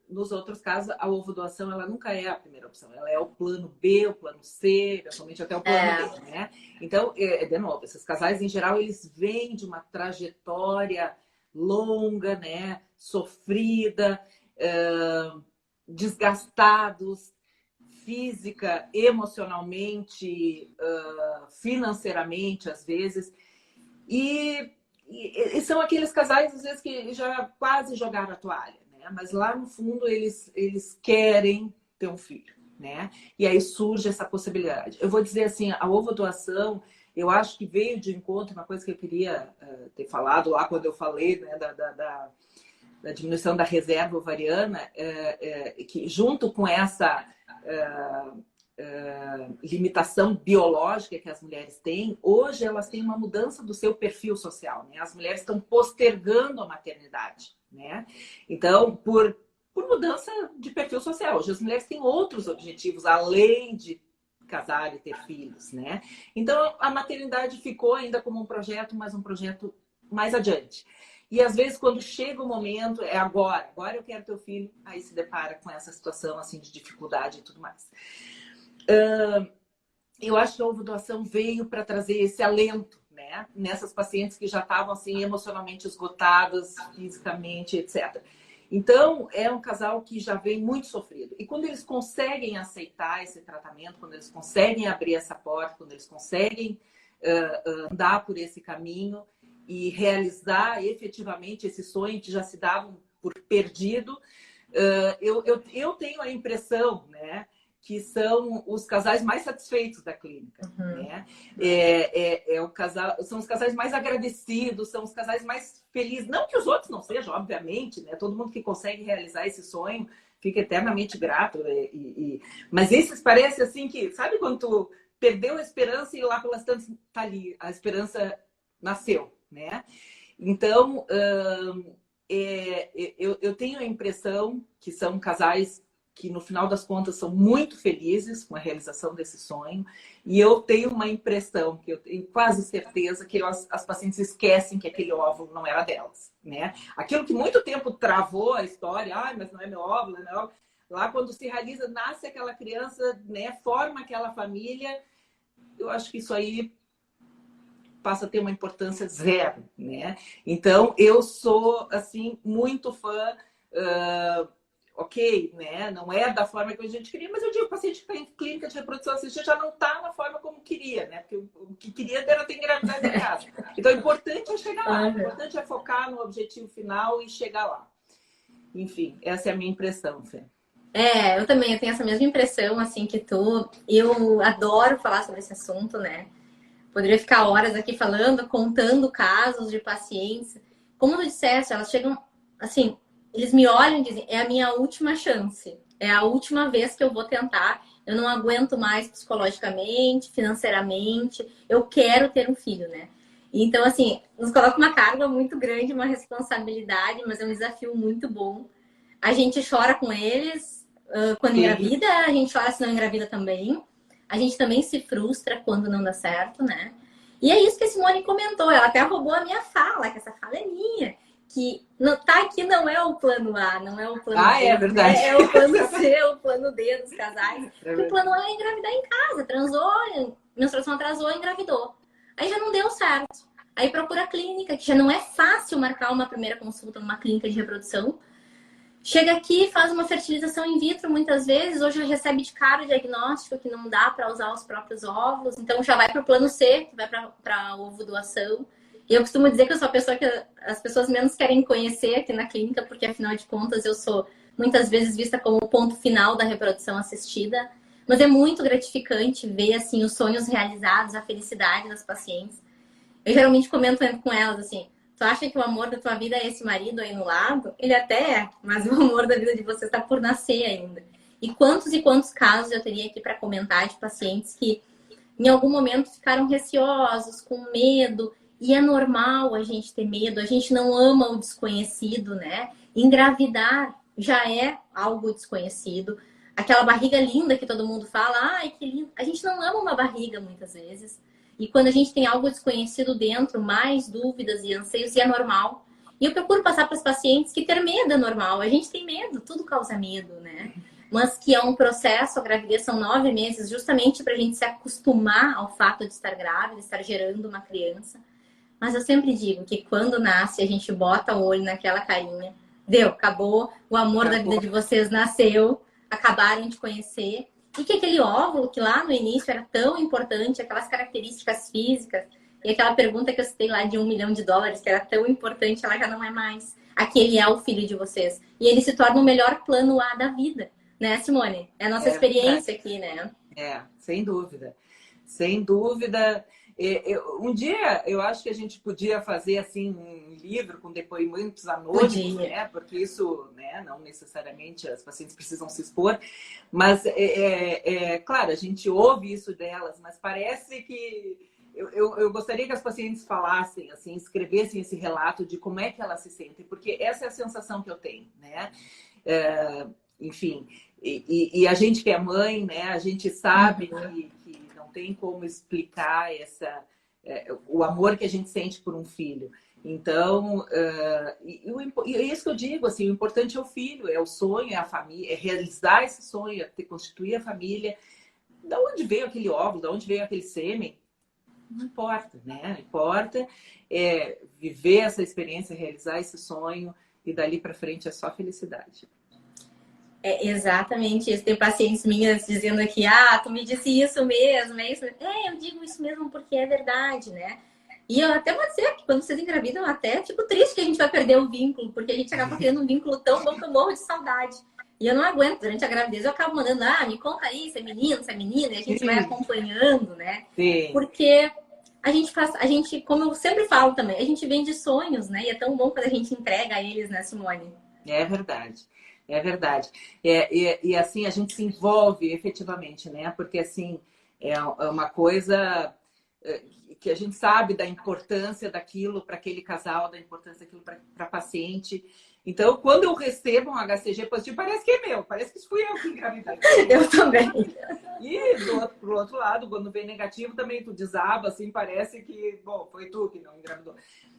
Nos outros casos, a ovo doação, ela nunca é a primeira opção. Ela é o plano B, o plano C, eventualmente até o plano D, né? Então, de novo, esses casais, em geral, eles vêm de uma trajetória longa, né? Sofrida, desgastados física, emocionalmente, financeiramente, às vezes. E são aqueles casais, às vezes, que já quase jogaram a toalha, né? Mas lá no fundo eles querem ter um filho, né? E aí surge essa possibilidade. Eu vou dizer assim, a ovo doação, eu acho que veio de encontro uma coisa que eu queria ter falado lá quando eu falei, né, da diminuição da reserva ovariana, que junto com essa limitação biológica que as mulheres têm, hoje elas têm uma mudança do seu perfil social, né? As mulheres estão postergando a maternidade, né? Então, por mudança de perfil social, hoje as mulheres têm outros objetivos, além de casar e ter filhos, né? Então, a maternidade ficou ainda como um projeto, mas um projeto mais adiante. E às vezes, quando chega o momento, é agora eu quero ter o filho, aí se depara com essa situação assim, de dificuldade e tudo mais. Eu acho que a ovo doação veio para trazer esse alento, né? Nessas pacientes que já estavam assim, emocionalmente esgotadas, fisicamente, etc. Então, é um casal que já vem muito sofrido. E quando eles conseguem aceitar esse tratamento, quando eles conseguem abrir essa porta, quando eles conseguem andar por esse caminho, e realizar efetivamente esse sonho que já se dava por perdido. Eu tenho a impressão, né, que são os casais mais satisfeitos da clínica, né? São os casais mais agradecidos, são os casais mais felizes. Não que os outros não sejam, obviamente, né? Todo mundo que consegue realizar esse sonho fica eternamente grato. Mas esses parece assim que, sabe quando tu perdeu a esperança e lá pelas tantas tá ali, a esperança nasceu, né? Então, eu tenho a impressão que são casais que no final das contas são muito felizes com a realização desse sonho, e eu tenho uma impressão, que eu tenho quase certeza, que as pacientes esquecem que aquele óvulo não era delas, né? Aquilo que muito tempo travou a história, mas não é meu óvulo, não é meu óvulo. Lá quando se realiza, nasce aquela criança, né? Forma aquela família, eu acho que isso aí passa a ter uma importância zero, né? Então, eu sou, assim, muito fã... ok, né? Não é da forma que a gente queria, mas eu digo, o paciente que está em clínica de reprodução assistida já não está na forma como queria, né? Porque o que queria era ter engravidado em casa. Então, o importante é chegar lá. O importante é focar no objetivo final e chegar lá. Enfim, essa é a minha impressão, Fê. Eu também, eu tenho essa mesma impressão, assim, que tu. Eu adoro falar sobre esse assunto, né? Poderia ficar horas aqui falando, contando casos de pacientes. Como tu disseste, elas chegam, assim, eles me olham e dizem, é a minha última chance. É a última vez que eu vou tentar. Eu não aguento mais psicologicamente, financeiramente. Eu quero ter um filho, né? Então, assim, nos coloca uma carga muito grande, uma responsabilidade, mas é um desafio muito bom. A gente chora com eles quando engravida, a gente chora se não engravida também. A gente também se frustra quando não dá certo, né? E é isso que a Simone comentou. Ela até roubou a minha fala, que essa fala é minha. Que não, tá aqui não é o plano A, não é o plano B. É verdade. É o plano C, o plano D dos casais. O plano A é engravidar em casa. Transou, menstruação atrasou, engravidou. Aí já não deu certo. Aí procura a clínica, que já não é fácil marcar uma primeira consulta numa clínica de reprodução. Chega aqui, faz uma fertilização in vitro muitas vezes, ou já recebe de cara o diagnóstico que não dá para usar os próprios óvulos, então já vai para o plano C, que vai para ovo doação. E eu costumo dizer que eu sou a pessoa que as pessoas menos querem conhecer aqui na clínica, porque afinal de contas eu sou muitas vezes vista como o ponto final da reprodução assistida. Mas é muito gratificante ver assim os sonhos realizados, a felicidade das pacientes. Eu geralmente comento com elas assim: tu acha que o amor da tua vida é esse marido aí no lado? Ele até é, mas o amor da vida de você está por nascer ainda. E quantos casos eu teria aqui para comentar de pacientes que em algum momento ficaram receosos, com medo. E é normal a gente ter medo, a gente não ama o desconhecido, né? Engravidar já é algo desconhecido. Aquela barriga linda que todo mundo fala, ai, que lindo. A gente não ama uma barriga muitas vezes. E quando a gente tem algo desconhecido dentro, mais dúvidas e anseios, e é normal. E eu procuro passar para os pacientes que ter medo é normal. A gente tem medo, tudo causa medo, né? Mas que é um processo, a gravidez são 9 meses, justamente para a gente se acostumar ao fato de estar grávida, estar gerando uma criança. Mas eu sempre digo que quando nasce, a gente bota o olho naquela carinha. Deu, acabou, o amor da vida de vocês nasceu, acabaram de conhecer. E que aquele óvulo que lá no início era tão importante, aquelas características físicas, e aquela pergunta que eu citei lá de $1 milhão, que era tão importante, ela já não é mais. Aquele é o filho de vocês. E ele se torna o melhor plano A da vida. Né, Simone? É a nossa experiência aqui, né? Sem dúvida. Sem dúvida. Um dia eu acho que a gente podia fazer assim um livro com depoimentos anônimos, né? Porque isso, né, não necessariamente as pacientes precisam se expor, mas claro, a gente ouve isso delas, mas parece que eu gostaria que as pacientes falassem, assim, escrevessem esse relato de como é que elas se sentem, porque essa é a sensação que eu tenho, né? Enfim, e a gente que é mãe, né? A gente sabe que tem como explicar o amor que a gente sente por um filho. Então, e é isso que eu digo, assim, o importante é o filho, é o sonho, é a família, é realizar esse sonho, é constituir a família. De onde veio aquele óvulo, de onde veio aquele sêmen? Não importa, né? Importa viver essa experiência, realizar esse sonho, e dali para frente é só felicidade. É exatamente isso. Tem pacientes minhas dizendo aqui, tu me disse isso mesmo, é isso mesmo. Eu digo isso mesmo porque é verdade, né? E eu até vou dizer que quando vocês engravidam, até fico triste que a gente vai perder o vínculo, porque a gente acaba criando um vínculo tão bom que eu morro de saudade. E eu não aguento, durante a gravidez eu acabo mandando, me conta aí, se é menino, se é menina, e a gente vai acompanhando, né? Sim. Porque a gente, como eu sempre falo também, a gente vende sonhos, né? E é tão bom quando a gente entrega a eles, né, Simone? É verdade. É verdade. E assim, a gente se envolve efetivamente, né? Porque assim, é uma coisa que a gente sabe da importância daquilo para aquele casal, da importância daquilo para a paciente. Então, quando eu recebo um HCG positivo, parece que é meu, parece que fui eu que engravidei. Eu também. E pro outro lado, quando vem negativo, também tu desaba, assim, parece que, bom, foi tu que não engravidou.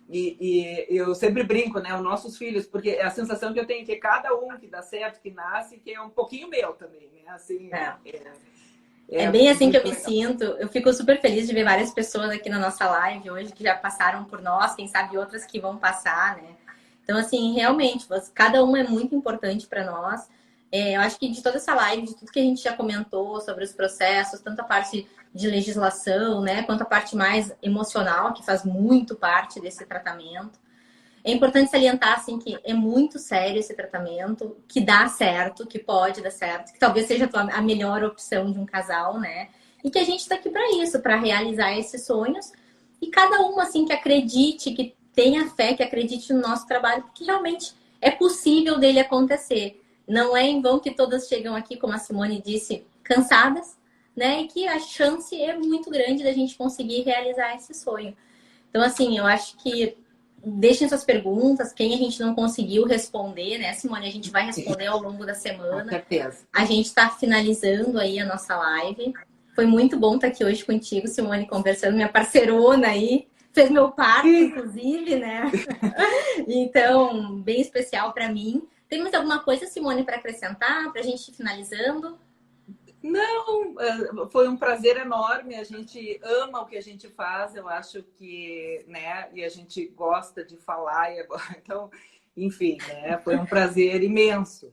E eu sempre brinco, né, os nossos filhos, porque a sensação que eu tenho é que cada um que dá certo, que nasce, que é um pouquinho meu também, né? Assim, é bem assim que eu me legal. sinto. Eu fico super feliz de ver várias pessoas aqui na nossa live hoje que já passaram por nós, quem sabe outras que vão passar, né? Então, assim, realmente, cada um é muito importante para nós. Eu acho que de toda essa live, de tudo que a gente já comentou sobre os processos, tanto a parte de legislação, né, quanto a parte mais emocional, que faz muito parte desse tratamento. É importante salientar, assim, que é muito sério esse tratamento, que dá certo, que pode dar certo, que talvez seja a melhor opção de um casal, né? E que a gente está aqui para isso, para realizar esses sonhos. E cada um, assim, que acredite, que tenha fé, que acredite no nosso trabalho, porque realmente é possível dele acontecer. Não é em vão que todas chegam aqui, como a Simone disse, cansadas, né? E que a chance é muito grande da gente conseguir realizar esse sonho. Então, assim, eu acho que deixem suas perguntas, quem a gente não conseguiu responder, né, Simone? A gente vai responder ao longo da Com semana. certeza. A gente está finalizando aí a nossa live. Foi muito bom estar aqui hoje contigo, Simone, conversando, minha parceirona aí. Fez meu parto, inclusive, né? Então, bem especial para mim. Tem mais alguma coisa, Simone, para acrescentar, para a gente ir finalizando? Não, foi um prazer enorme. A gente ama o que a gente faz, eu acho que, né? E a gente gosta de falar, então, enfim, né? Foi um prazer imenso.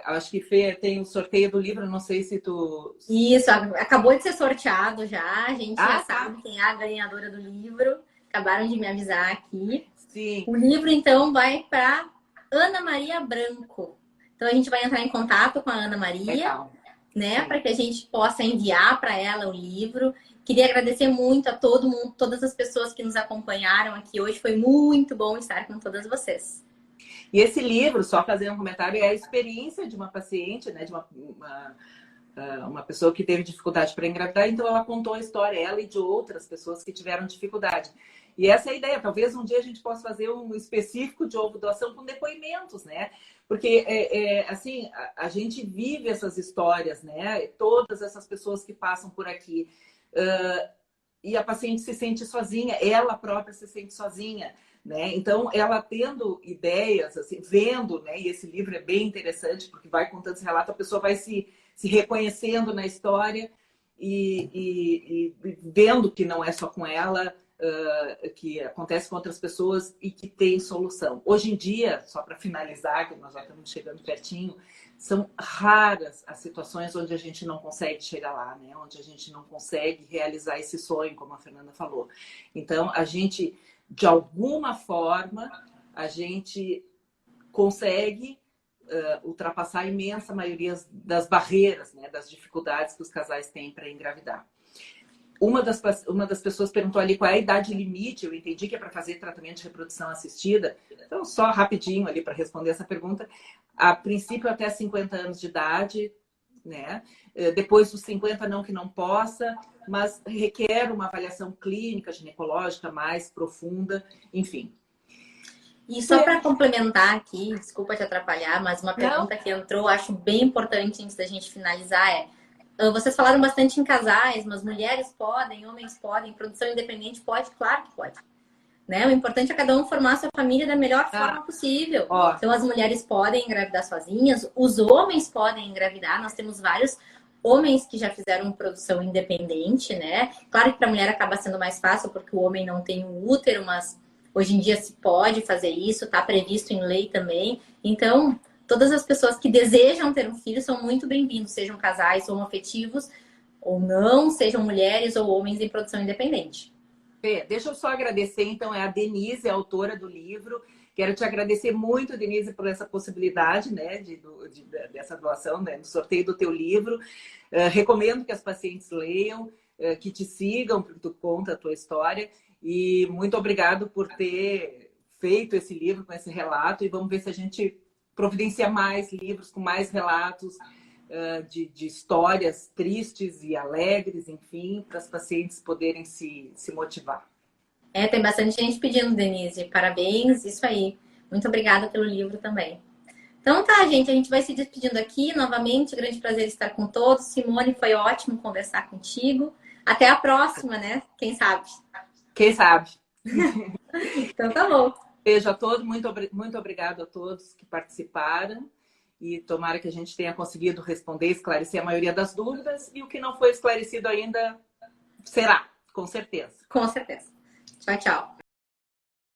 Acho que Fê tem o sorteio do livro, não sei se tu. Isso, acabou de ser sorteado já. A gente já Tá. sabe quem é a ganhadora do livro. Acabaram de me avisar aqui. Sim. O livro, então, vai para Ana Maria Branco. Então, a gente vai entrar em contato com a Ana Maria, Legal. né? Para que a gente possa enviar para ela o livro. Queria agradecer muito a todo mundo, todas as pessoas que nos acompanharam aqui hoje. Foi muito bom estar com todas vocês. E esse livro, só fazer um comentário, é a experiência de uma paciente, né? De uma pessoa que teve dificuldade para engravidar, então ela contou a história, ela e de outras pessoas que tiveram dificuldade. E essa é a ideia, talvez um dia a gente possa fazer um específico de ovo doação com depoimentos, né? Porque, assim, a gente vive essas histórias, né? Todas essas pessoas que passam por aqui. E a paciente se sente sozinha, ela própria se sente sozinha, né? Então, ela tendo ideias, assim, vendo, né? E esse livro é bem interessante, porque vai contando esse relato, a pessoa vai se reconhecendo na história e vendo que não é só com ela, que acontece com outras pessoas e que tem solução. Hoje em dia, só para finalizar, que nós já estamos chegando pertinho, são raras as situações onde a gente não consegue chegar lá, né? Onde a gente não consegue realizar esse sonho, como a Fernanda falou. Então, a gente, de alguma forma, a gente consegue ultrapassar a imensa maioria das barreiras, né? Das dificuldades que os casais têm para engravidar. Uma das pessoas perguntou ali qual é a idade limite. Eu entendi que é para fazer tratamento de reprodução assistida. Então, só rapidinho ali para responder essa pergunta. A princípio, até 50 anos de idade, né? Depois dos 50, não que não possa, mas requer uma avaliação clínica, ginecológica mais profunda, enfim. E só para complementar aqui, desculpa te atrapalhar, mas uma pergunta que entrou, acho bem importante antes da gente finalizar vocês falaram bastante em casais, mas mulheres podem, homens podem, produção independente pode? Claro que pode. Né? O importante é cada um formar a sua família da melhor forma possível. Então, as mulheres podem engravidar sozinhas, os homens podem engravidar. Nós temos vários homens que já fizeram produção independente, né? Claro que para a mulher acaba sendo mais fácil, porque o homem não tem um útero, mas hoje em dia se pode fazer isso, está previsto em lei também. Então, todas as pessoas que desejam ter um filho são muito bem-vindos, sejam casais homoafetivos ou não, sejam mulheres ou homens em produção independente. Fê, deixa eu só agradecer, então, é a Denise, a autora do livro. Quero te agradecer muito, Denise, por essa possibilidade, né, dessa doação, né, do sorteio do teu livro. Recomendo que as pacientes leiam, que te sigam, porque tu conta a tua história. E muito obrigado por ter feito esse livro com esse relato. E vamos ver se a gente providencia mais livros com mais relatos de histórias tristes e alegres, enfim, para as pacientes poderem se motivar. Tem bastante gente pedindo, Denise. Parabéns, isso aí. Muito obrigada pelo livro também. Então tá, gente, a gente vai se despedindo aqui. Novamente, grande prazer estar com todos. Simone, foi ótimo conversar contigo. Até a próxima, né? Quem sabe? Quem sabe? Então tá bom. Beijo a todos, muito obrigado a todos que participaram. E tomara que a gente tenha conseguido responder, esclarecer a maioria das dúvidas. E o que não foi esclarecido ainda será, com certeza. Com certeza. Tchau, tchau.